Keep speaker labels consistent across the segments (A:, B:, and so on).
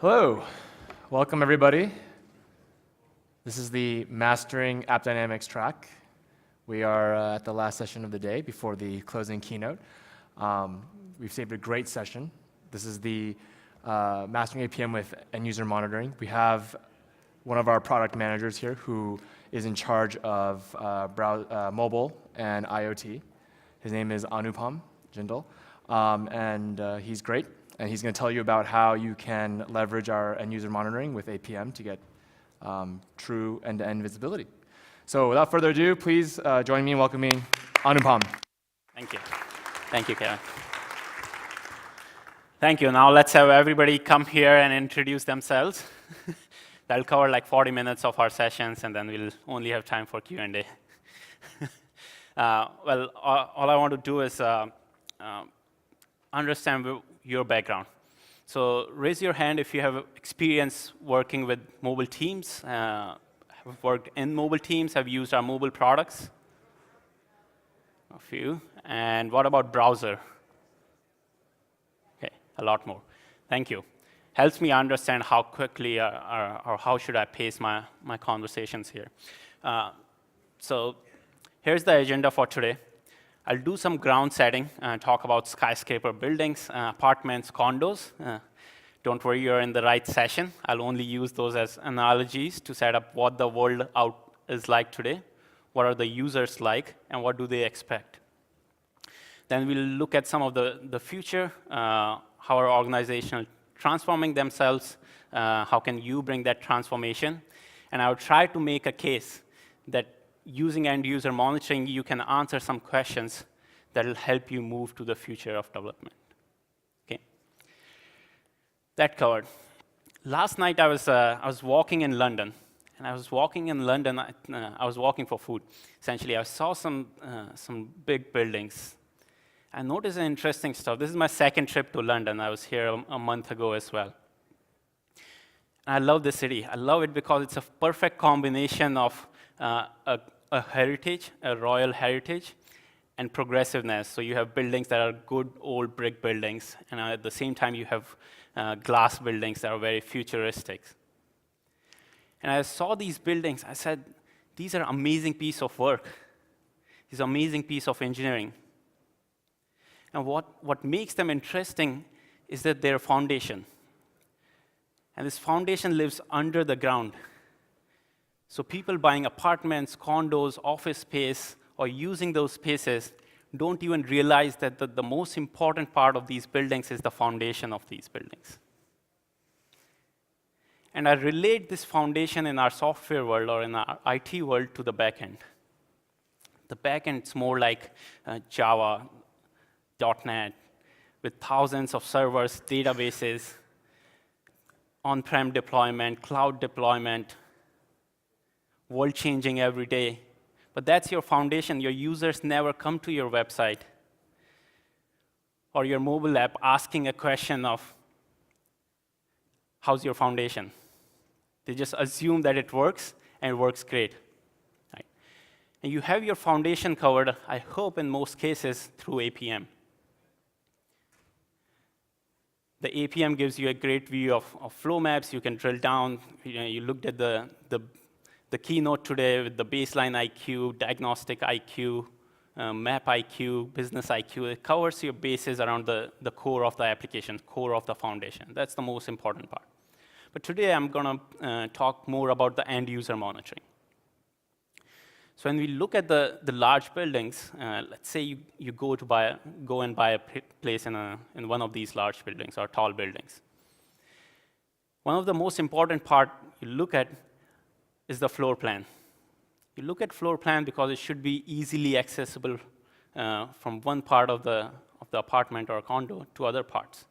A: Hello, welcome everybody. This is the Mastering AppDynamics track. We are at the last session of the day before the closing keynote. We've saved a great session. This is the Mastering APM with end user monitoring. We have one of our product managers here who is in charge of mobile and IoT. His name is Anupam Jindal, and he's great. And he's going to tell you about how you can leverage our end user monitoring with APM to get true end-to-end visibility. So without further ado, please join me in welcoming Anupam.
B: Thank you. Thank you, Kevin. Thank you. Now let's have everybody come here and introduce themselves. That'll cover like 40 minutes of our sessions, and then we'll only have time for Q&A. All I want to do is understand your background. So raise your hand if you have experience working with mobile teams, have worked in mobile teams, have used our mobile products. A few. And what about browser? Okay, a lot more. Thank you. Helps me understand how quickly or how should I pace my conversations here. So here's the agenda for today. I'll do some ground setting, talk about skyscraper buildings, apartments, condos. Don't worry, you're in the right session. I'll only use those as analogies to set up what the world out is like today, what are the users like, and what do they expect. Then we'll look at some of the future, how are organizations transforming themselves, how can you bring that transformation, and I'll try to make a case that using end-user monitoring, you can answer some questions that will help you move to the future of development. Okay, that covered. Last night I was walking in London, and I was walking in London. I was walking for food. Essentially, I saw some big buildings. I noticed an interesting stuff. This is my second trip to London. I was here a month ago as well. And I love the city. I love it because it's a perfect combination of a heritage, a royal heritage, and progressiveness. So you have buildings that are good old brick buildings, and at the same time you have glass buildings that are very futuristic. And I saw these buildings, I said, these are amazing piece of work. These are amazing piece of engineering. And what makes them interesting is that they're a foundation. And this foundation lives under the ground. So people buying apartments, condos, office space, or using those spaces don't even realize that the most important part of these buildings is the foundation of these buildings. And I relate this foundation in our software world or in our IT world to the backend. The backend is more like Java, .NET, with thousands of servers, databases, on-prem deployment, cloud deployment, world changing every day. But that's your foundation. Your users never come to your website or your mobile app asking a question of, how's your foundation? They just assume that it works, and it works great. Right? And you have your foundation covered, I hope in most cases, through APM. The APM gives you a great view of flow maps. You can drill down. You looked at the keynote today with the baseline IQ, diagnostic IQ, map IQ, business IQ. It covers your bases around the core of the application, core of the foundation. That's the most important part. But today I'm going to talk more about the end-user monitoring. So when we look at the large buildings, let's say you go and buy a place in one of these large buildings or tall buildings. One of the most important part you look at is the floor plan. You look at floor plan because it should be easily accessible from one part of the apartment or condo to other parts.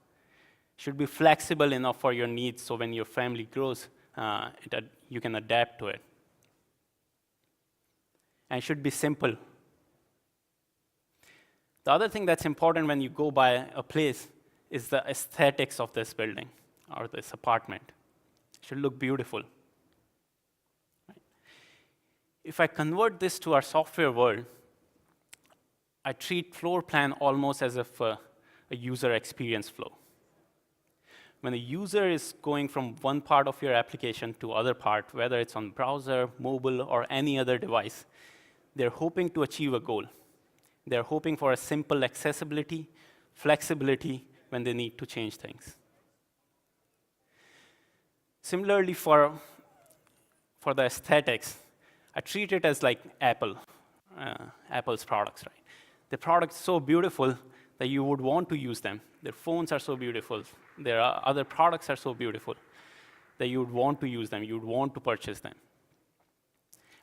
B: It should be flexible enough for your needs so when your family grows, you can adapt to it. And it should be simple. The other thing that's important when you go buy a place is the aesthetics of this building or this apartment. It should look beautiful. If I convert this to our software world, I treat floor plan almost as if a user experience flow. when a user is going from one part of your application to other part, whether it's on browser, mobile, or any other device, they're hoping to achieve a goal. They're hoping for a simple accessibility, flexibility when they need to change things. Similarly, for the aesthetics, I treat it as like Apple's products, right? The product's so beautiful that you would want to use them. Their phones are so beautiful. Their other products are so beautiful that you would want to use them. You would want to purchase them.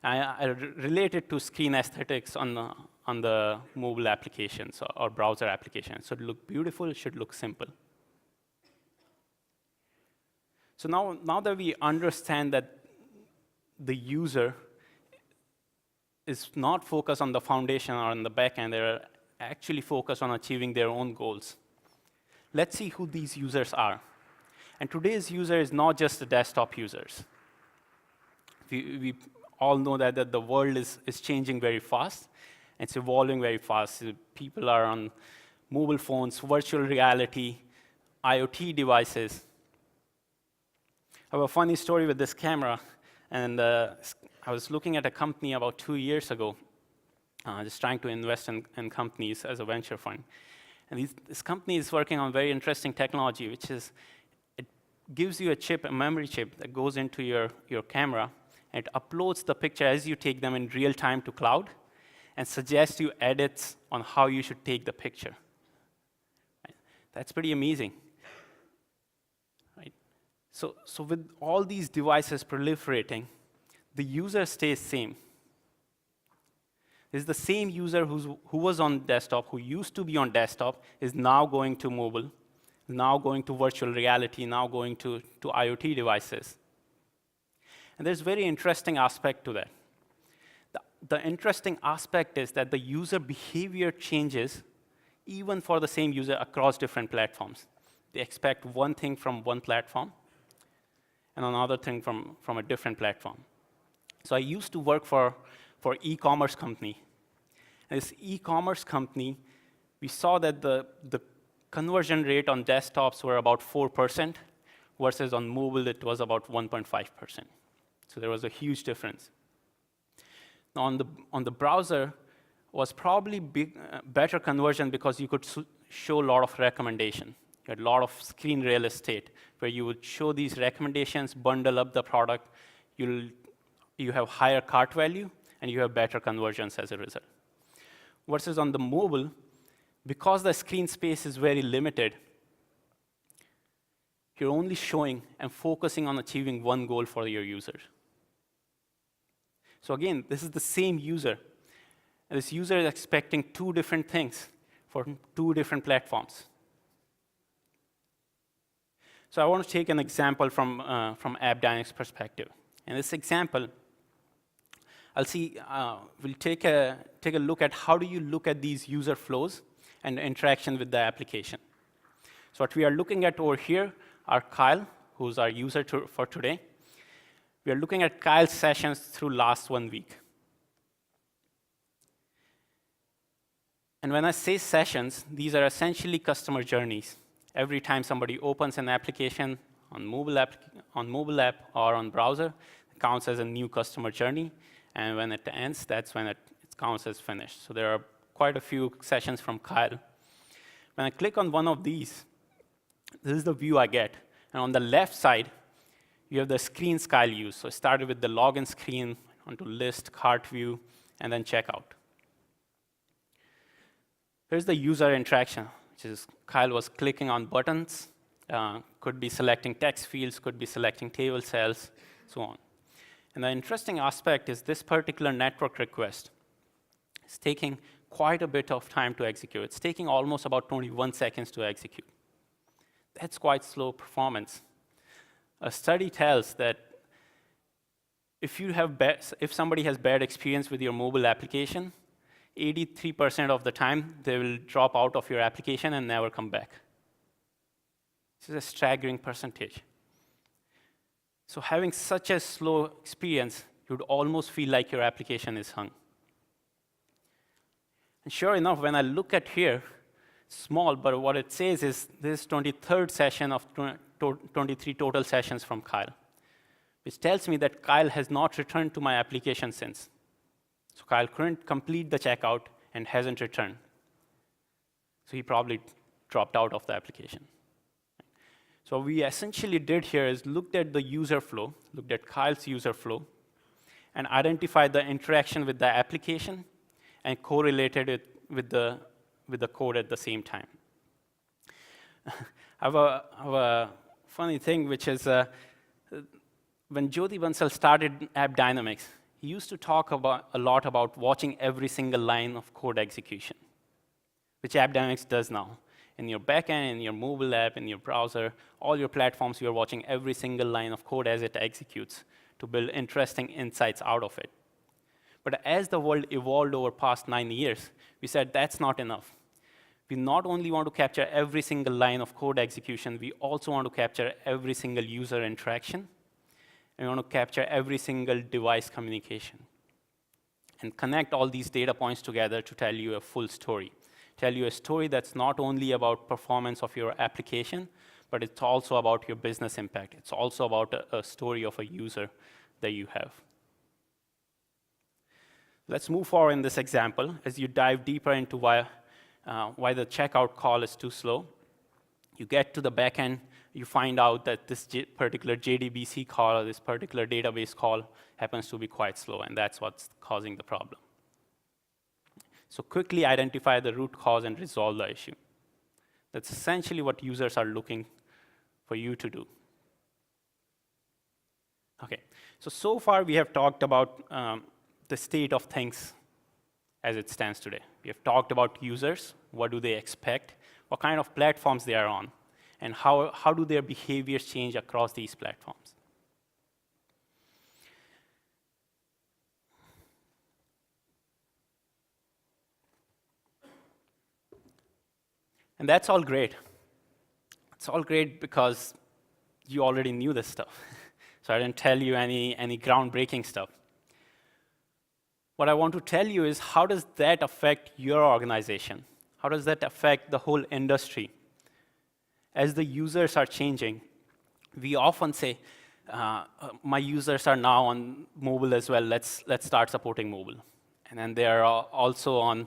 B: I relate it to screen aesthetics on the mobile applications or browser applications. So it should look beautiful, it should look simple. So now that we understand that the user is not focused on the foundation or on the back end, they're actually focused on achieving their own goals. Let's see who these users are. And today's user is not just the desktop users. We all know that the world is changing very fast. It's evolving very fast. People are on mobile phones, virtual reality, IoT devices. I have a funny story with this camera. And I was looking at a company about 2 years ago, just trying to invest in companies as a venture fund. And this company is working on very interesting technology, which is it gives you a memory chip that goes into your camera, and it uploads the picture as you take them in real time to cloud, and suggests you edits on how you should take the picture. Right? That's pretty amazing. Right? So with all these devices proliferating, the user stays same. This is the same user who was on desktop, who used to be on desktop, is now going to mobile, now going to virtual reality, now going to IoT devices. And there's a very interesting aspect to that. The interesting aspect is that the user behavior changes even for the same user across different platforms. They expect one thing from one platform and another thing from a different platform. So I used to work for e-commerce company. And this e-commerce company, we saw that the conversion rate on desktops were about 4%, versus on mobile it was about 1.5%. So there was a huge difference. Now on the browser was probably better conversion because you could show a lot of recommendation. You had a lot of screen real estate where you would show these recommendations, bundle up the product, you have higher cart value, and you have better conversions as a result. Versus on the mobile, because the screen space is very limited, you're only showing and focusing on achieving one goal for your users. So again, this is the same user. And this user is expecting two different things for two different platforms. So I want to take an example from AppDynamics perspective. In this example, we'll take a look at how do you look at these user flows and interaction with the application. So what we are looking at over here are Kyle, who's our user for today. We are looking at Kyle's sessions through last 1 week. And when I say sessions, these are essentially customer journeys. Every time somebody opens an application on mobile app or on browser, it counts as a new customer journey. And when it ends, that's when it counts as finished. So there are quite a few sessions from Kyle. When I click on one of these, this is the view I get. And on the left side, you have the screens Kyle used. So I started with the login screen, onto list, cart view, and then checkout. Here's the user interaction, which is Kyle was clicking on buttons, could be selecting text fields, could be selecting table cells, so on. And the interesting aspect is this particular network request is taking quite a bit of time to execute. It's taking almost about 21 seconds to execute. That's quite slow performance. A study tells that if somebody has bad experience with your mobile application, 83% of the time, they will drop out of your application and never come back. This is a staggering percentage. So having such a slow experience, you would almost feel like your application is hung. And sure enough, when I look at here, small, but what it says is this 23rd session of 23 total sessions from Kyle, which tells me that Kyle has not returned to my application since. So Kyle couldn't complete the checkout and hasn't returned. So he probably dropped out of the application. So what we essentially did here is looked at the user flow, looked at Kyle's user flow, and identified the interaction with the application and correlated it with the code at the same time. I have a funny thing, which is when Jyoti Bansal started AppDynamics, he used to talk a lot about watching every single line of code execution, which AppDynamics does now. In your backend, in your mobile app, in your browser, all your platforms, you're watching every single line of code as it executes to build interesting insights out of it. But as the world evolved over past 9 years, we said that's not enough. We not only want to capture every single line of code execution, we also want to capture every single user interaction, and we want to capture every single device communication, and connect all these data points together to tell you a full story. Tell you a story that's not only about performance of your application, but it's also about your business impact. It's also about a story of a user that you have. Let's move forward in this example as you dive deeper into why the checkout call is too slow. You get to the backend, you find out that this particular JDBC call or this particular database call happens to be quite slow, and that's what's causing the problem. So quickly identify the root cause and resolve the issue. That's essentially what users are looking for you to do. Okay, so far we have talked about the state of things as it stands today. We have talked about users, what do they expect, what kind of platforms they are on, and how do their behaviors change across these platforms. And that's all great. It's all great because you already knew this stuff. So I didn't tell you any groundbreaking stuff. What I want to tell you is, how does that affect your organization? How does that affect the whole industry? As the users are changing, we often say, my users are now on mobile as well, let's start supporting mobile. And then they are also on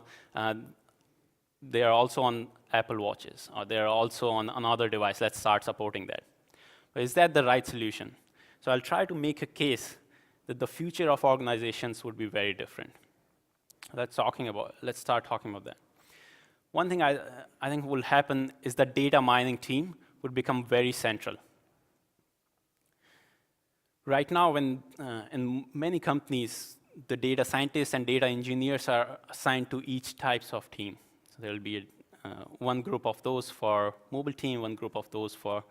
B: Apple Watches, or they're also on another device, let's start supporting that. But is that the right solution? So I'll try to make a case that the future of organizations would be very different. Let's start talking about that. One thing I think will happen is the data mining team would become very central. Right now, when in many companies, the data scientists and data engineers are assigned to each types of team. So there will be one group of those for mobile team, one group of those for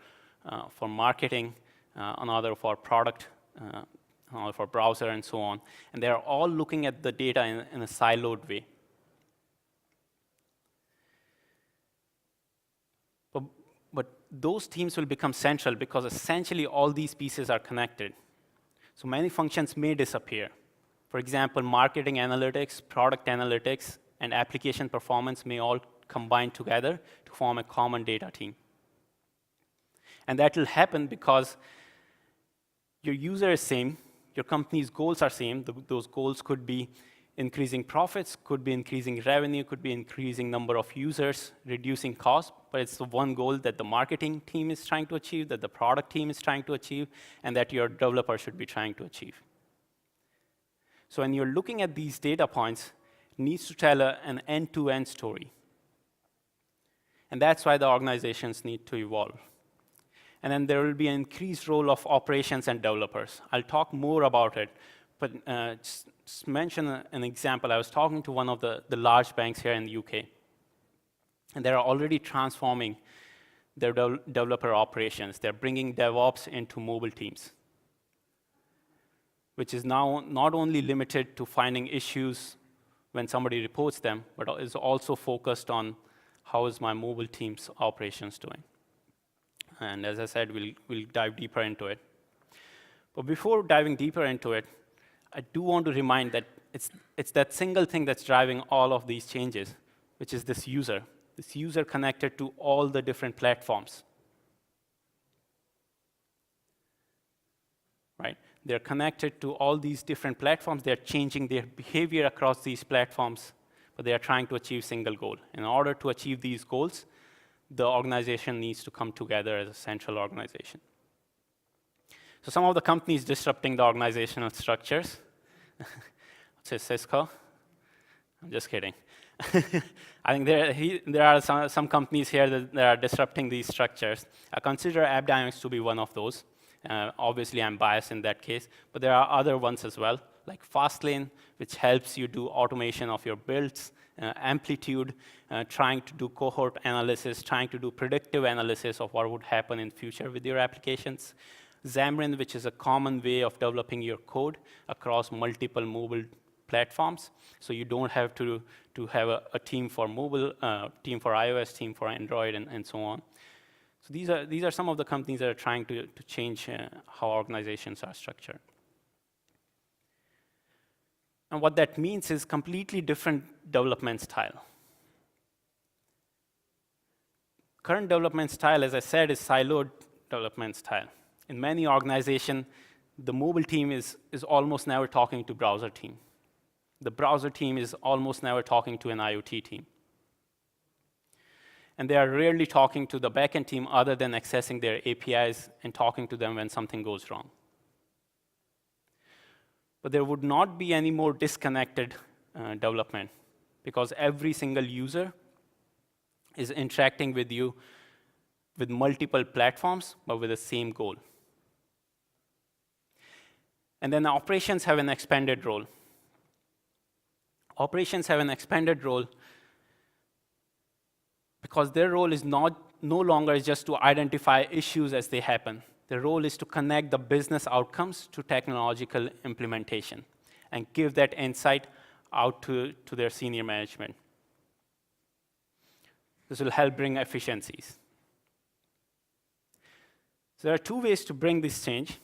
B: marketing, another for product, another for browser, and so on. And they're all looking at the data in a siloed way. But those teams will become central because essentially all these pieces are connected. So many functions may disappear. For example, marketing analytics, product analytics, and application performance may all combine together to form a common data team. And that will happen because your user is same, your company's goals are same. Those goals could be increasing profits, could be increasing revenue, could be increasing number of users, reducing costs, but it's the one goal that the marketing team is trying to achieve, that the product team is trying to achieve, and that your developer should be trying to achieve. So when you're looking at these data points, it needs to tell an end-to-end story. And that's why the organizations need to evolve. And then there will be an increased role of operations and developers. I'll talk more about it, but just mention an example. I was talking to one of the large banks here in the UK, and they're already transforming their developer operations. They're bringing DevOps into mobile teams, which is now not only limited to finding issues when somebody reports them, but is also focused on how is my mobile team's operations doing. And as I said, we'll dive deeper into it. But before diving deeper into it, I do want to remind that it's that single thing that's driving all of these changes, which is this user connected to all the different platforms. They're connected to all these different platforms. They're changing their behavior across these platforms, but they are trying to achieve single goal. In order to achieve these goals, the organization needs to come together as a central organization. So some of the companies disrupting the organizational structures, say Cisco. I'm just kidding. I think there are some companies here that are disrupting these structures. I consider AppDynamics to be one of those. Obviously, I'm biased in that case, but there are other ones as well, like Fastlane, which helps you do automation of your builds, Amplitude, trying to do cohort analysis, trying to do predictive analysis of what would happen in future with your applications. Xamarin, which is a common way of developing your code across multiple mobile platforms, so you don't have to have a team for mobile, team for iOS, team for Android, and so on. So these are some of the companies that are trying to change how organizations are structured. And what that means is completely different development style. Current development style, as I said, is siloed development style. In many organizations, the mobile team is almost never talking to browser team. The browser team is almost never talking to an IoT team. And they are rarely talking to the backend team other than accessing their APIs and talking to them when something goes wrong. But there would not be any more disconnected development, because every single user is interacting with you with multiple platforms, but with the same goal. And then operations have an expanded role. Operations have an expanded role because their role is no longer just to identify issues as they happen. Their role is to connect the business outcomes to technological implementation and give that insight out to their senior management. This will help bring efficiencies. So there are two ways to bring this change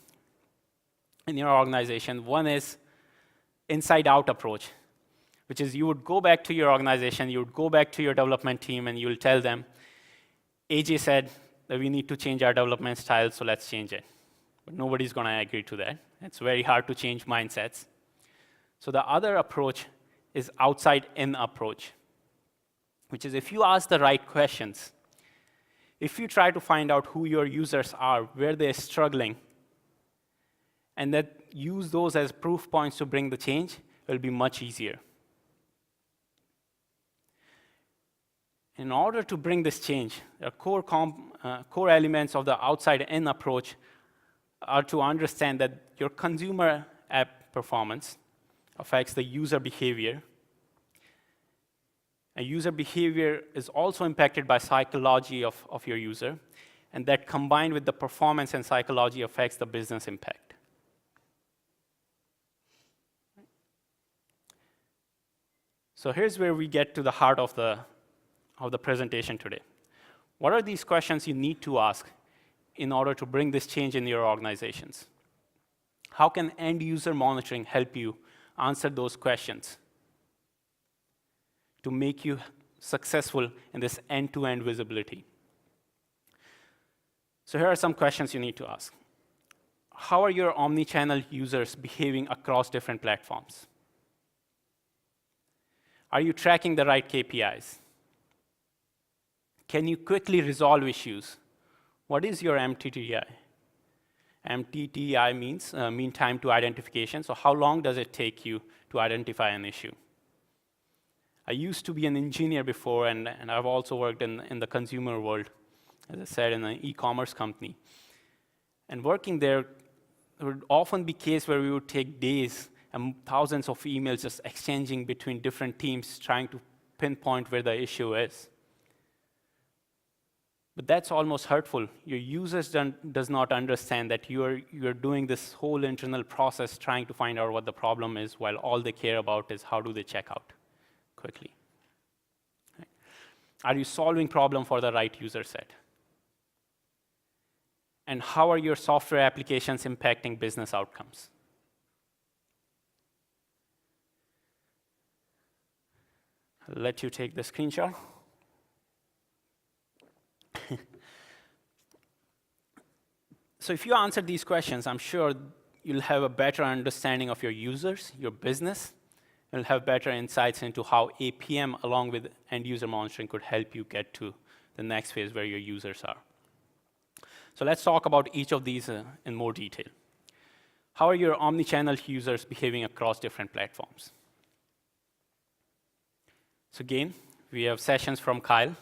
B: in your organization. One is inside-out approach, which is you would go back to your organization, you would go back to your development team, and you will tell them, AJ said that we need to change our development style, so let's change it. But nobody's going to agree to that. It's very hard to change mindsets. So the other approach is outside-in approach, which is if you ask the right questions, if you try to find out who your users are, where they're struggling, and that use those as proof points to bring the change, it will be much easier. In order to bring this change, the core elements of the outside-in approach are to understand that your consumer app performance affects the user behavior. And user behavior is also impacted by psychology of your user, and that combined with the performance and psychology affects the business impact. So here's where we get to the heart of the presentation today. What are these questions you need to ask in order to bring this change in your organizations? How can end-user monitoring help you answer those questions to make you successful in this end-to-end visibility? So here are some questions you need to ask. How are your omnichannel users behaving across different platforms? Are you tracking the right KPIs? Can you quickly resolve issues? What is your MTTI? MTTI means mean time to identification. So how long does it take you to identify an issue? I used to be an engineer before, and I've also worked in the consumer world, as I said, in an e-commerce company. And working there would often be a case where we would take days and thousands of emails just exchanging between different teams, trying to pinpoint where the issue is. But that's almost hurtful. Your users does not understand that you're doing this whole internal process trying to find out what the problem is, while all they care about is how do they check out quickly. Right? Are you solving problem for the right user set? And how are your software applications impacting business outcomes? I'll let you take the screenshot. So if you answer these questions, I'm sure you'll have a better understanding of your users, your business. You'll have better insights into how APM, along with end-user monitoring, could help you get to the next phase where your users are. So let's talk about each of these in more detail. How are your omnichannel users behaving across different platforms? So again, we have sessions from Kyle.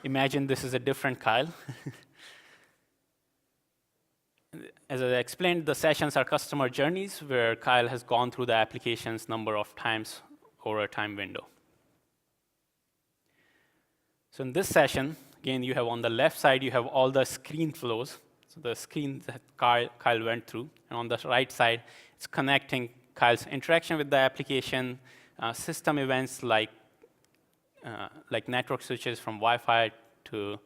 B: Imagine this is a different Kyle. As I explained, the sessions are customer journeys where Kyle has gone through the applications number of times over a time window. So in this session, again, you have on the left side, you have all the screen flows, so the screen that Kyle went through. And on the right side, it's connecting Kyle's interaction with the application, system events like network switches from Wi-Fi to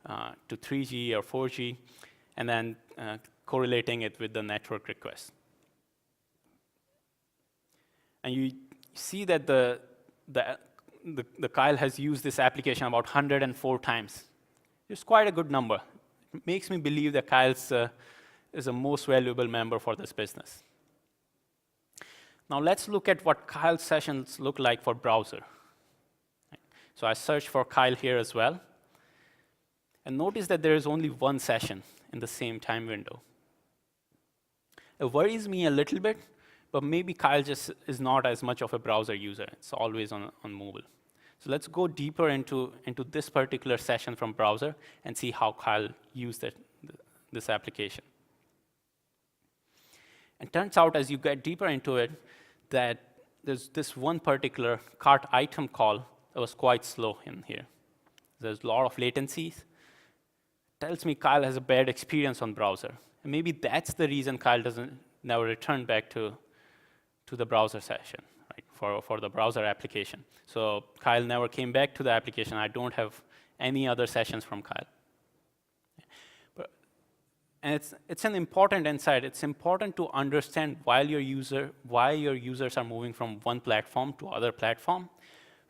B: 3G or 4G, and then correlating it with the network request. And you see that the Kyle has used this application about 104 times. It's quite a good number. It makes me believe that Kyle is the most valuable member for this business. Now let's look at what Kyle's sessions look like for browser. So I searched for Kyle here as well. And notice that there is only one session in the same time window. It worries me a little bit, but maybe Kyle just is not as much of a browser user. It's always on mobile. So let's go deeper into this particular session from browser and see how Kyle used this application. And turns out, as you get deeper into it, that there's this one particular cart item call that was quite slow in here. There's a lot of latencies. Tells me Kyle has a bad experience on browser. And maybe that's the reason Kyle doesn't never return back to the browser session, right, for the browser application. So Kyle never came back to the application. I don't have any other sessions from Kyle. And it's an important insight. It's important to understand why your users are moving from one platform to other platform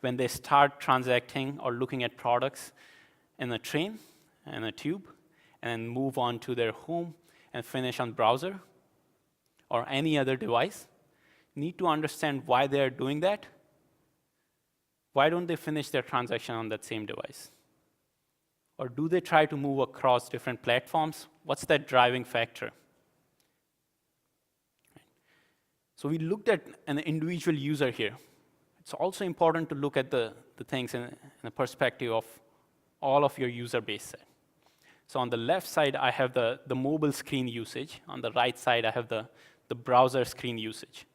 B: when they start transacting or looking at products in a train and a tube, and move on to their home and finish on browser or any other device. Need to understand why they are doing that. Why don't they finish their transaction on that same device? Or do they try to move across different platforms? What's that driving factor? So we looked at an individual user here. It's also important to look at the things in a perspective of all of your user base set. So on the left side, I have the mobile screen usage. On the right side, I have the browser screen usage.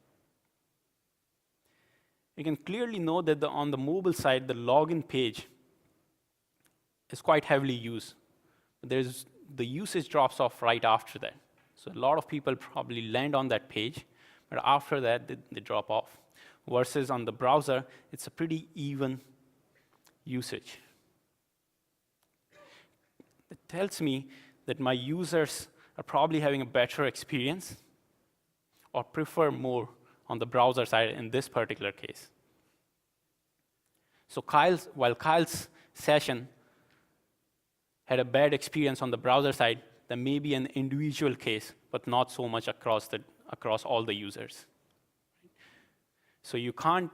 B: You can clearly know that on the mobile side, the login page is quite heavily used. The usage drops off right after that. So a lot of people probably land on that page, but after that, they drop off. Versus on the browser, it's a pretty even usage. It tells me that my users are probably having a better experience or prefer more on the browser side in this particular case. So while Kyle's session had a bad experience on the browser side, there may be an individual case, but not so much across all the users. So you can't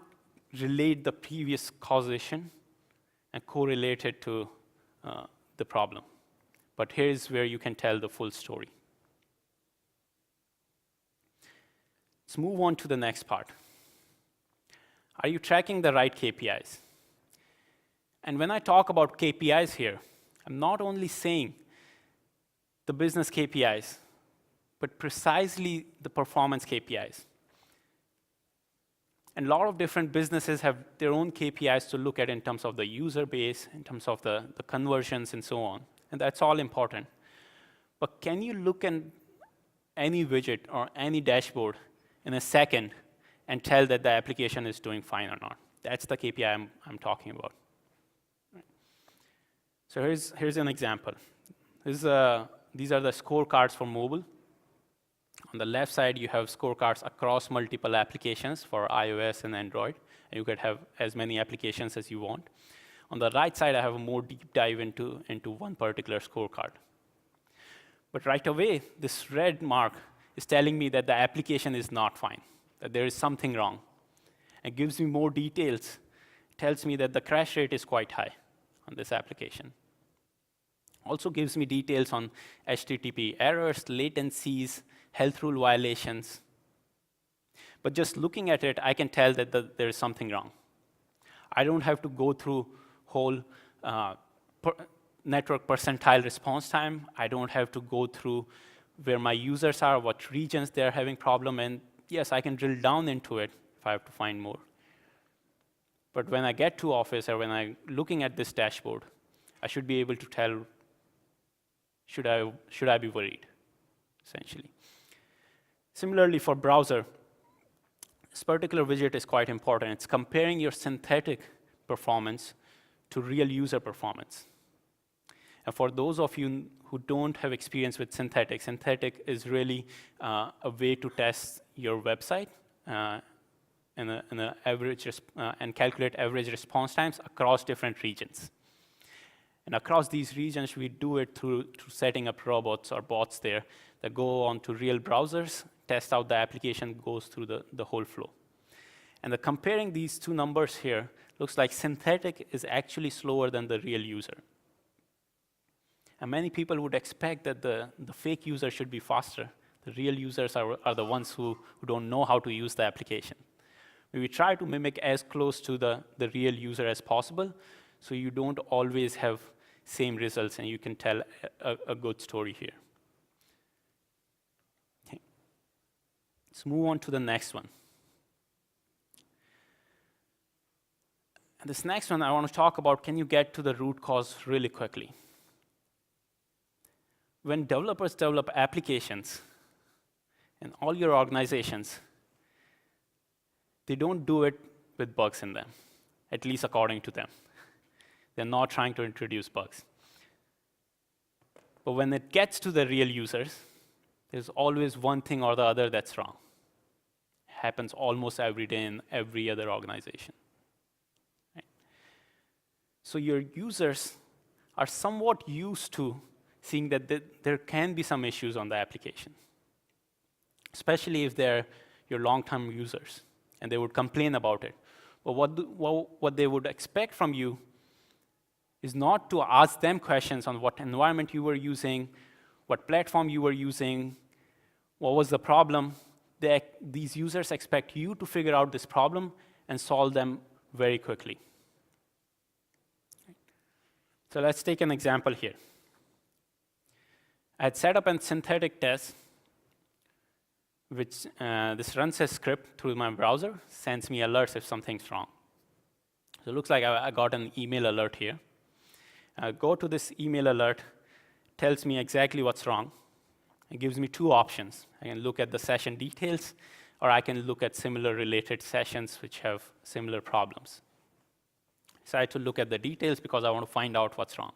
B: relate the previous causation and correlate it to the problem. But here's where you can tell the full story. Let's move on to the next part. Are you tracking the right KPIs? And when I talk about KPIs here, I'm not only saying the business KPIs, but precisely the performance KPIs. And a lot of different businesses have their own KPIs to look at in terms of the user base, in terms of the conversions, and so on. And that's all important. But can you look at any widget or any dashboard in a second and tell that the application is doing fine or not? That's the KPI I'm talking about. So here's an example. These are the scorecards for mobile. On the left side, you have scorecards across multiple applications for iOS and Android. And you could have as many applications as you want. On the right side, I have a more deep dive into one particular scorecard. But right away, this red mark is telling me that the application is not fine, that there is something wrong. It gives me more details. It tells me that the crash rate is quite high on this application. Also gives me details on HTTP errors, latencies, health rule violations. But just looking at it, I can tell that there is something wrong. I don't have to go through whole network percentile response time. I don't have to go through where my users are, what regions they're having problem in. Yes, I can drill down into it if I have to find more. But when I get to Office or when I'm looking at this dashboard, I should be able to tell, should I be worried, essentially. Similarly, for browser, this particular widget is quite important. It's comparing your synthetic performance to real user performance. And for those of you who don't have experience with synthetic, synthetic is really a way to test your website and calculate average response times across different regions. And across these regions, we do it through setting up robots or bots there that go onto real browsers, test out the application, goes through the whole flow. And comparing these two numbers here, looks like synthetic is actually slower than the real user. And many people would expect that the fake user should be faster. The real users are the ones who don't know how to use the application. We try to mimic as close to the real user as possible, so you don't always have same results, and you can tell a good story here. Okay. Let's move on to the next one. And this next one I want to talk about, can you get to the root cause really quickly? When developers develop applications in all your organizations, they don't do it with bugs in them, at least according to them. They're not trying to introduce bugs. But when it gets to the real users, there's always one thing or the other that's wrong. It happens almost every day in every other organization. Right? So your users are somewhat used to seeing that there can be some issues on the application, especially if they're your long-term users, and they would complain about it. But what they would expect from you is not to ask them questions on what environment you were using, what platform you were using, what was the problem. These users expect you to figure out this problem and solve them very quickly. So let's take an example here. I had set up a synthetic test, which this runs a script through my browser, sends me alerts if something's wrong. So it looks like I got an email alert here. I go to this email alert, tells me exactly what's wrong. It gives me two options. I can look at the session details, or I can look at similar related sessions which have similar problems. I decided to look at the details because I want to find out what's wrong.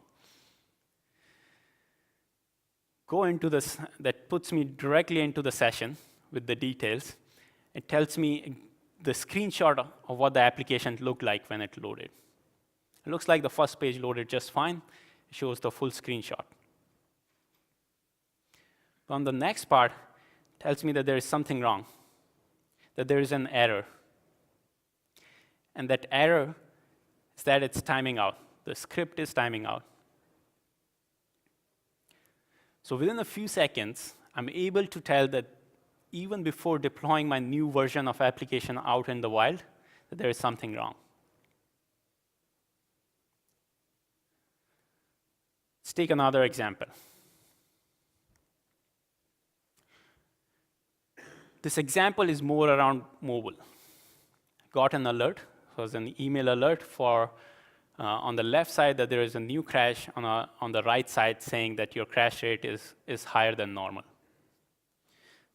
B: Go into this, that puts me directly into the session with the details. It tells me the screenshot of what the application looked like when it loaded. It looks like the first page loaded just fine. It shows the full screenshot. On the next part, it tells me that there is something wrong, that there is an error. And that error is that it's timing out. The script is timing out. So within a few seconds, I'm able to tell that even before deploying my new version of application out in the wild, that there is something wrong. Let's take another example. This example is more around mobile. Got an alert. It was an email alert for on the left side that there is a new crash, on the right side saying that your crash rate is higher than normal.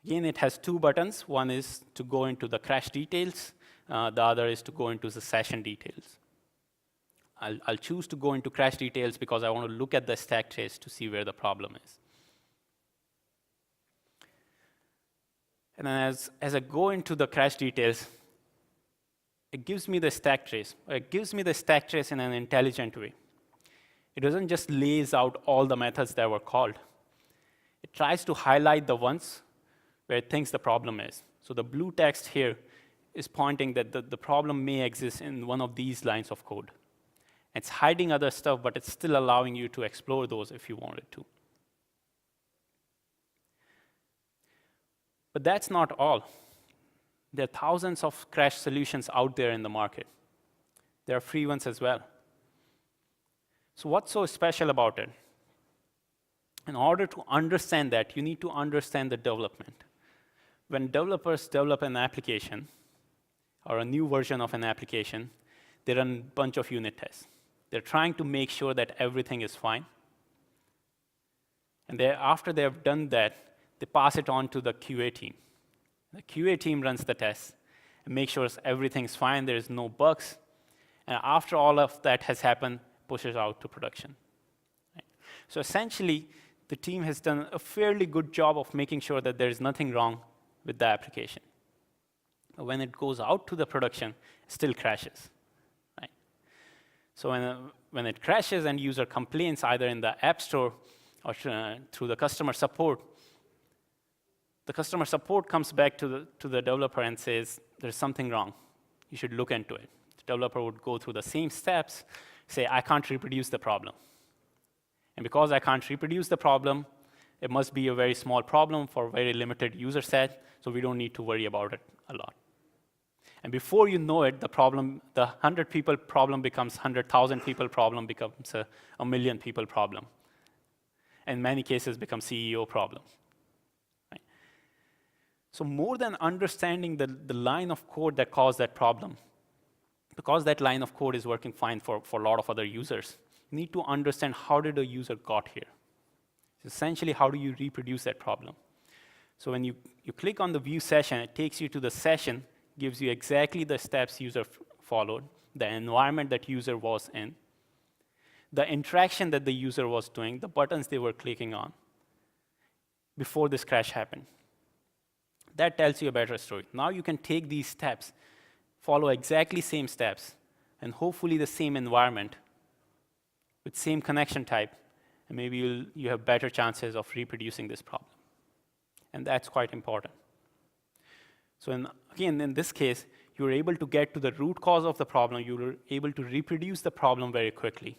B: Again, it has two buttons. One is to go into the crash details. The other is to go into the session details. I'll choose to go into crash details because I want to look at the stack trace to see where the problem is. And then as I go into the crash details, it gives me the stack trace. It gives me the stack trace in an intelligent way. It doesn't just lays out all the methods that were called. It tries to highlight the ones where it thinks the problem is. So the blue text here is pointing that the problem may exist in one of these lines of code. It's hiding other stuff, but it's still allowing you to explore those if you wanted to. But that's not all. There are thousands of crash solutions out there in the market. There are free ones as well. So what's so special about it? In order to understand that, you need to understand the development. When developers develop an application or a new version of an application, they run a bunch of unit tests. They're trying to make sure that everything is fine. And after they have done that, they pass it on to the QA team. The QA team runs the tests and makes sure everything's fine, there is no bugs. And after all of that has happened, pushes out to production. Right? So essentially, the team has done a fairly good job of making sure that there is nothing wrong with the application. But when it goes out to the production, it still crashes. Right? So when it crashes and user complains either in the App Store or through the customer support comes back to the developer and says, there's something wrong. You should look into it. The developer would go through the same steps, say, I can't reproduce the problem. And because I can't reproduce the problem, it must be a very small problem for a very limited user set, so we don't need to worry about it a lot. And before you know it, the 100 people problem becomes 100,000 people problem, becomes a million people problem. In many cases, becomes CEO problem. Right? So more than understanding the line of code that caused that problem, because that line of code is working fine for a lot of other users, you need to understand how did a user got here. Essentially, how do you reproduce that problem? So when you click on the view session, it takes you to the session, gives you exactly the steps user followed, the environment that user was in, the interaction that the user was doing, the buttons they were clicking on before this crash happened. That tells you a better story. Now you can take these steps, follow exactly same steps, and hopefully the same environment with same connection type, and maybe you have better chances of reproducing this problem. And that's quite important. So again, in this case, you were able to get to the root cause of the problem. You were able to reproduce the problem very quickly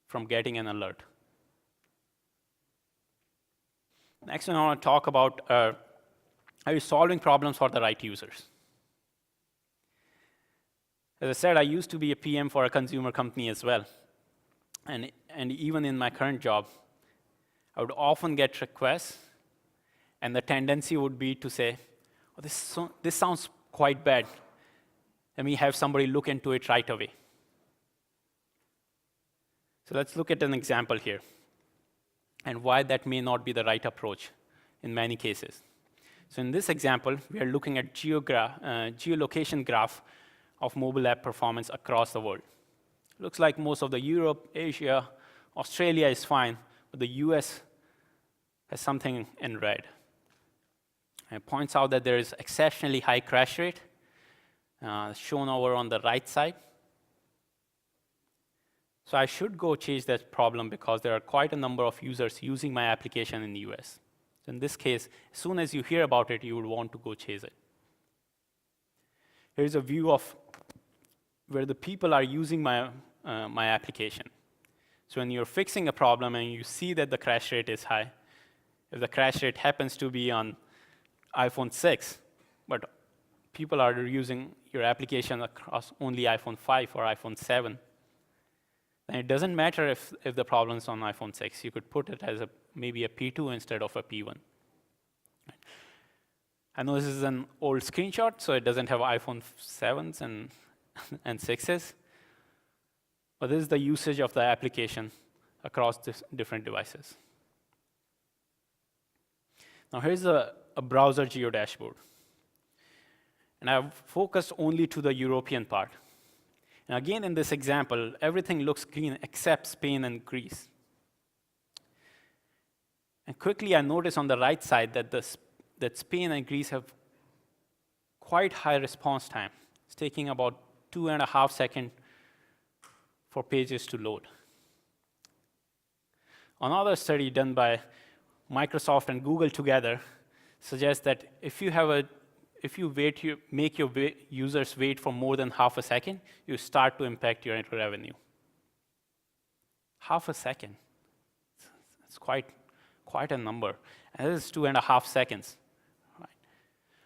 B: from getting an alert. Next, I want to talk about are you solving problems for the right users? As I said, I used to be a PM for a consumer company as well. And even in my current job, I would often get requests, and the tendency would be to say, oh, this sounds quite bad. Let me have somebody look into it right away. So let's look at an example here, and why that may not be the right approach in many cases. So in this example, we are looking at geolocation graph of mobile app performance across the world. Looks like most of the Europe, Asia, Australia is fine, but the US has something in red. And it points out that there is exceptionally high crash rate, shown over on the right side. So I should go chase that problem because there are quite a number of users using my application in the US. So in this case, as soon as you hear about it, you would want to go chase it. Here's a view of where the people are using my application. So when you're fixing a problem and you see that the crash rate is high, if the crash rate happens to be on iPhone 6, but people are using your application across only iPhone 5 or iPhone 7, then it doesn't matter if the problem is on iPhone 6. You could put it as maybe a P2 instead of a P1. I know this is an old screenshot, so it doesn't have iPhone 7s and 6s. But this is the usage of the application across different devices. Now here's a browser geo dashboard. And I've focused only to the European part. And again, in this example, everything looks green except Spain and Greece. And quickly, I notice on the right side that Spain and Greece have quite high response time. It's taking about 2.5 seconds for pages to load. Another study done by Microsoft and Google together suggests that if you make your users wait for more than half a second, you start to impact your revenue. Half a second. It's quite a number. And this is 2.5 seconds. Right?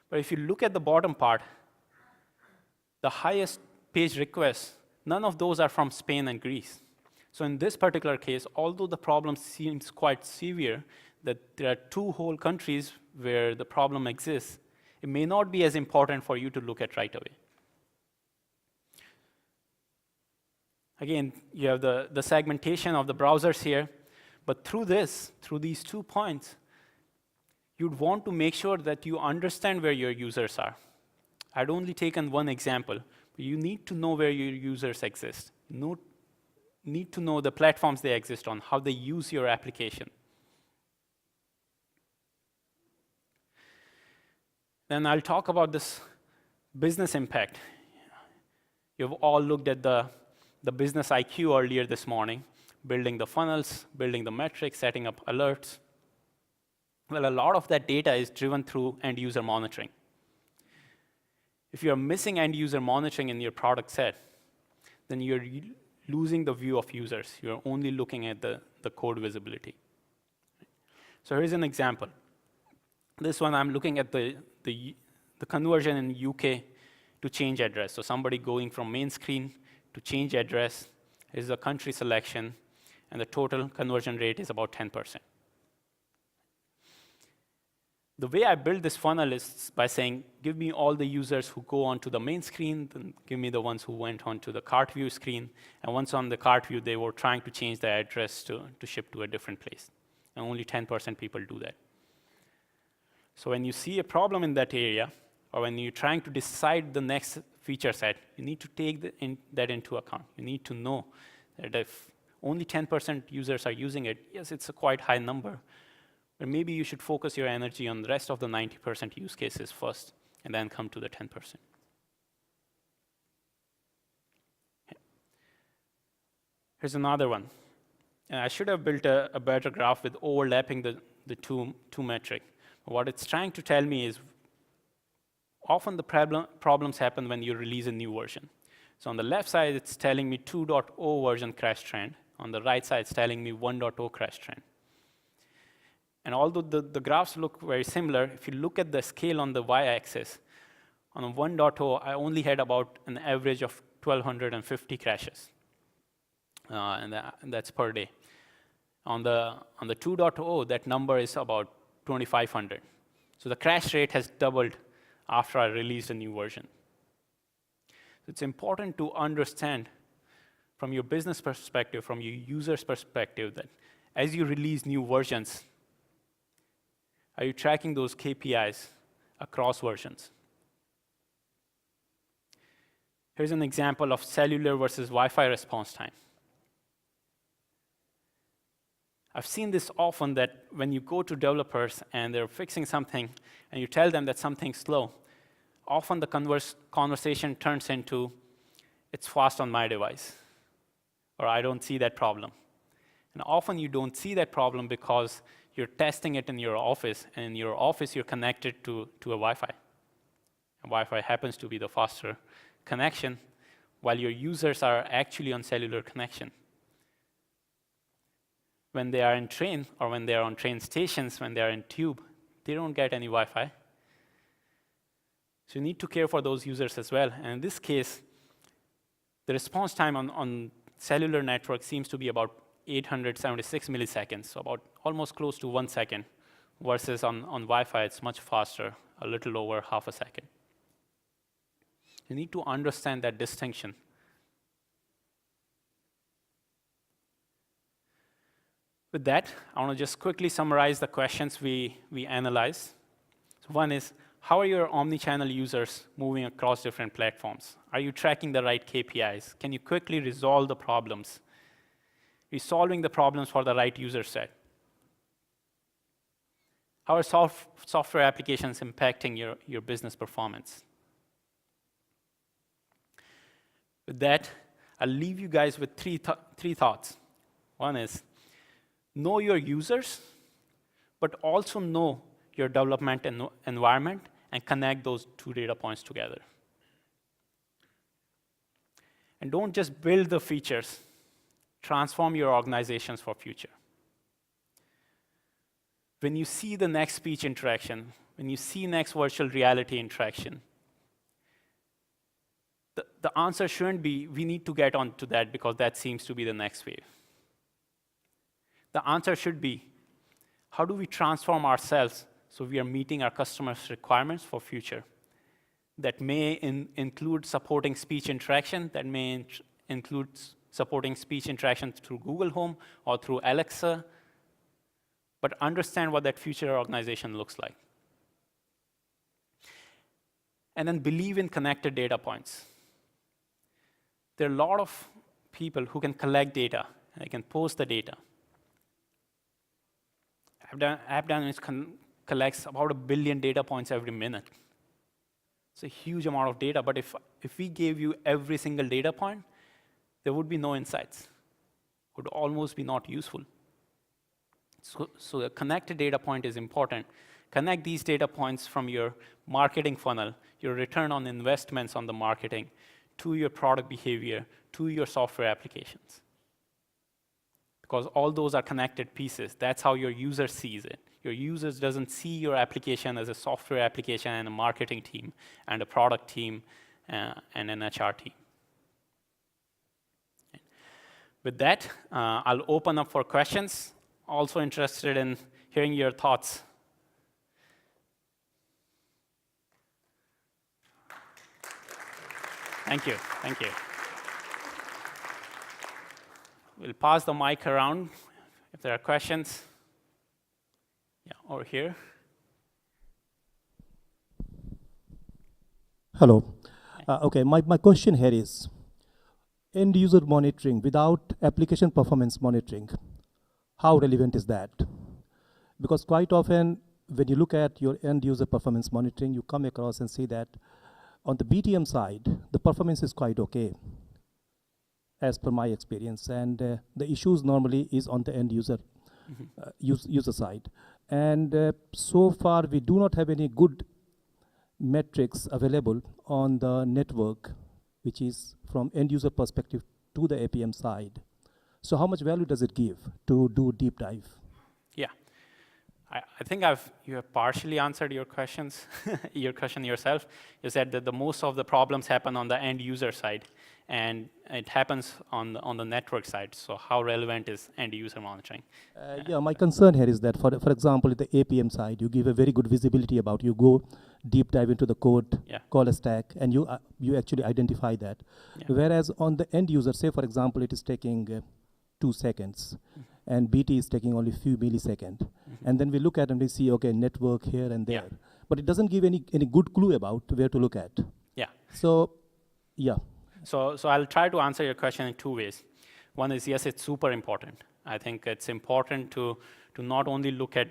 B: But if you look at the bottom part, the highest page requests, none of those are from Spain and Greece. So in this particular case, although the problem seems quite severe, that there are 2 whole countries where the problem exists, it may not be as important for you to look at right away. Again, you have the segmentation of the browsers here, but through these 2 points, you'd want to make sure that you understand where your users are. I'd only taken one example, but you need to know where your users exist. You need to know the platforms they exist on, how they use your application. Then I'll talk about this business impact. You've all looked at the business IQ earlier this morning, building the funnels, building the metrics, setting up alerts. Well, a lot of that data is driven through end-user monitoring. If you're missing end-user monitoring in your product set, then you're losing the view of users. You're only looking at the code visibility. So here's an example. This one, I'm looking at the conversion in UK to change address. So somebody going from main screen to change address is a country selection, and the total conversion rate is about 10%. The way I build this funnel is by saying, give me all the users who go onto the main screen, then give me the ones who went onto the cart view screen, and once on the cart view, they were trying to change their address to ship to a different place. And only 10% people do that. So when you see a problem in that area, or when you're trying to decide the next feature set, you need to take that into account. You need to know that if only 10% users are using it, yes, it's a quite high number, but maybe you should focus your energy on the rest of the 90% use cases first, and then come to the 10%. Okay. Here's another one. And I should have built a better graph with overlapping the two metric. What it's trying to tell me is often the problems happen when you release a new version. So on the left side, it's telling me 2.0 version crash trend. On the right side, it's telling me 1.0 crash trend. And although the graphs look very similar, if you look at the scale on the y-axis, on a 1.0, I only had about an average of 1,250 crashes. And that's per day. On the 2.0, that number is about 2,500. So the crash rate has doubled after I released a new version. It's important to understand from your business perspective, from your user's perspective, that as you release new versions, are you tracking those KPIs across versions? Here's an example of cellular versus Wi-Fi response time. I've seen this often that when you go to developers and they're fixing something and you tell them that something's slow, often the conversation turns into, it's fast on my device, or I don't see that problem. And often you don't see that problem because you're testing it in your office, and in your office you're connected to a Wi-Fi. And Wi-Fi happens to be the faster connection, while your users are actually on cellular connection. When they are in train, or when they are on train stations, when they are in tube, they don't get any Wi-Fi. So you need to care for those users as well. And in this case, the response time on cellular network seems to be about 876 milliseconds, so about almost close to 1 second, versus on Wi-Fi, it's much faster, a little over half a second. You need to understand that distinction. With that, I want to just quickly summarize the questions we analyzed. So one is, how are your omnichannel users moving across different platforms? Are you tracking the right KPIs? Can you quickly resolve the problems? Are you solving the problems for the right user set? How are software applications impacting your business performance? With that, I'll leave you guys with three thoughts. One is, know your users, but also know your development environment and connect those two data points together. And don't just build the features, transform your organizations for future. When you see the next speech interaction, when you see next virtual reality interaction, the answer shouldn't be, we need to get onto that because that seems to be the next wave. The answer should be, how do we transform ourselves so we are meeting our customers' requirements for future? That may include supporting speech interaction, that may include supporting speech interaction through Google Home or through Alexa, but understand what that future organization looks like. And then believe in connected data points. There are a lot of people who can collect data, and they can post the data. AppDynamics collects about 1 billion data points every minute. It's a huge amount of data, but if we gave you every single data point, there would be no insights. It would almost be not useful. So a connected data point is important. Connect these data points from your marketing funnel, your return on investments on the marketing, to your product behavior, to your software applications. Because all those are connected pieces. That's how your user sees it. Your user doesn't see your application as a software application and a marketing team and a product team and an HR team. With that, I'll open up for questions. Also interested in hearing your thoughts. Thank you. Thank you. We'll pass the mic around if there are questions. Yeah, over here.
C: Hello. Okay, my question here is, end user monitoring without application performance monitoring, how relevant is that? Because quite often, when you look at your end user performance monitoring, you come across and see that on the BTM side, the performance is quite okay, as per my experience. And the issues normally is on the end user, user side. And so far, we do not have any good metrics available on the network, which is from end user perspective to the APM side. So how much value does it give to do deep dive?
B: Yeah, I think you have partially answered your questions, your question yourself. You said that the most of the problems happen on the end user side, and it happens on the network side. So how relevant is end user monitoring?
C: Yeah, my concern here is that, for example, the APM side, you give a very good visibility about, you go deep dive into the code, call a stack, and you actually identify that. Yeah. Whereas on the end user, say for example, it is taking 2 seconds, and BT is taking only a few milliseconds. And then we look at and we see, okay, network here and there. Yeah. But it doesn't give any good clue about where to look at.
B: Yeah.
C: So, yeah.
B: So I'll try to answer your question in 2 ways. One is, yes, it's super important. I think it's important to not only look at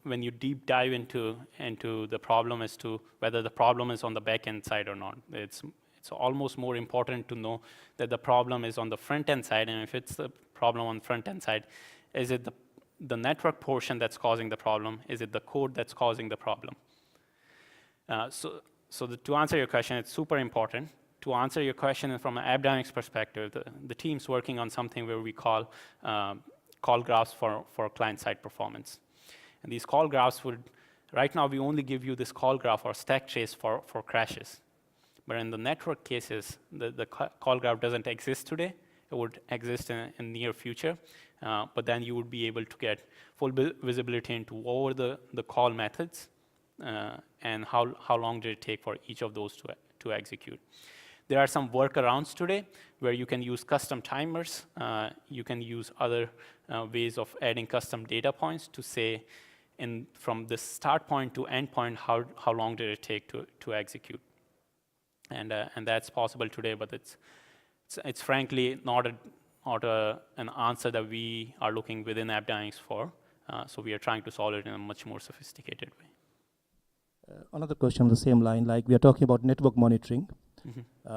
B: when you deep dive into the problem as to whether the problem is on the back-end side or not. It's almost more important to know that the problem is on the front-end side, and if it's the problem on the front-end side, is it the network portion that's causing the problem? Is it the code that's causing the problem? To answer your question, it's super important. To answer your question from an AppDynamics perspective, the team's working on something where we call graphs for client-side performance. And these call graphs right now we only give you this call graph or stack trace for crashes. But in the network cases, the call graph doesn't exist today. It would exist in near future. But then you would be able to get full visibility into what were the call methods and how long did it take for each of those to execute. There are some workarounds today where you can use custom timers. You can use other ways of adding custom data points to say, from the start point to end point, how long did it take to execute. And that's possible today, but it's frankly not an answer that we are looking within AppDynamics for. So we are trying to solve it in a much more sophisticated way.
C: Another question on the same line, like we are talking about network monitoring,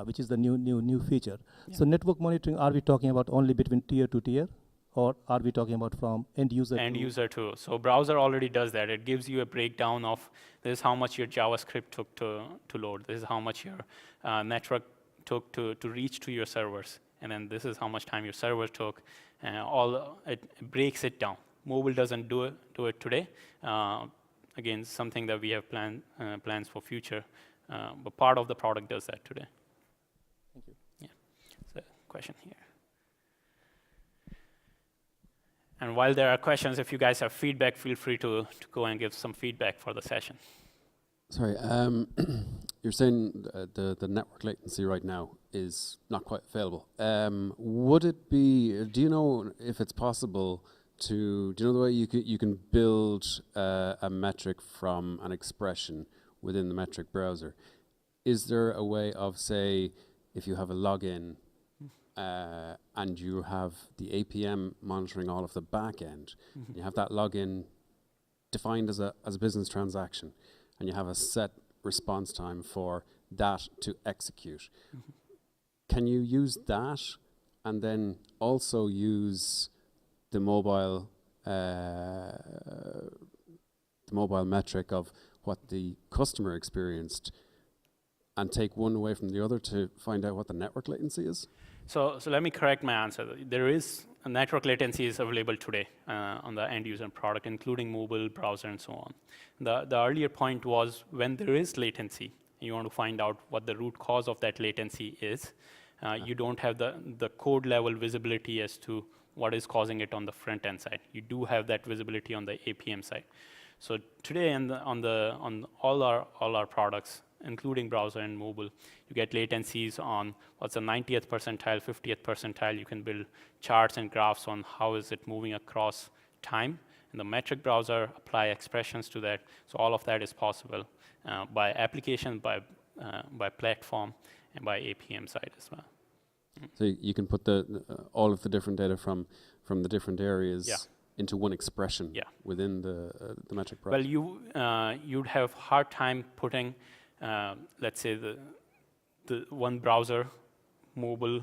C: which is the new feature. Yeah. So network monitoring, are we talking about only between tier to tier? or are we talking about from end user?
B: End user too. So browser already does that. It gives you a breakdown of this is how much your JavaScript took to load. This is how much your network took to reach to your servers. And then this is how much time your server took. It breaks it down. Mobile doesn't do it today. Again, something that we have plans for future. But part of the product does that today.
C: Thank you.
B: Yeah. So question here. And while there are questions, if you guys have feedback, feel free to go and give some feedback for the session.
D: Sorry, you're saying the network latency right now is not quite available. Would it be, do you know if it's possible to, do you know the way you can build a metric from an expression within the metric browser? Is there a way of, say, if you have a login and you have the APM monitoring all of the back end, you have that login defined as a business transaction, and you have a set response time for that to execute. Can you use that and then also use the mobile metric of what the customer experienced and take one away from the other to find out what the network latency is?
B: So let me correct my answer. There is a network latency is available today on the end user product, including mobile, browser, and so on. The earlier point was when there is latency, you want to find out what the root cause of that latency is. You don't have the code level visibility as to what is causing it on the front end side. You do have that visibility on the APM side. So today on all our products, including browser and mobile, you get latencies on what's the 90th percentile, 50th percentile. You can build charts and graphs on how is it moving across time. In the metric browser, apply expressions to that. So all of that is possible by application, by platform, and by APM side as well.
D: So you can put all of the different data from the different areas into one expression within the metric browser.
B: Well, you'd have hard time putting, let's say, the one browser, mobile,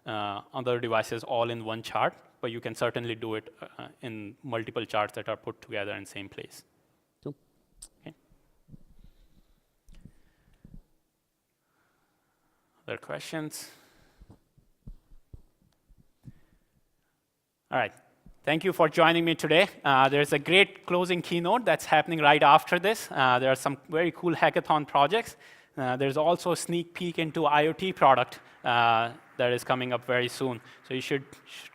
B: other devices all in one chart, but you can certainly do it in multiple charts that are put together in the same place.
D: Cool.
B: Okay. Other questions? All right. Thank you for joining me today. There's a great closing keynote that's happening right after this. There are some very cool hackathon projects. There's also a sneak peek into IoT product that is coming up very soon. So you should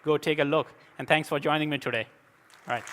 B: go take a look. And thanks for joining me today. All right.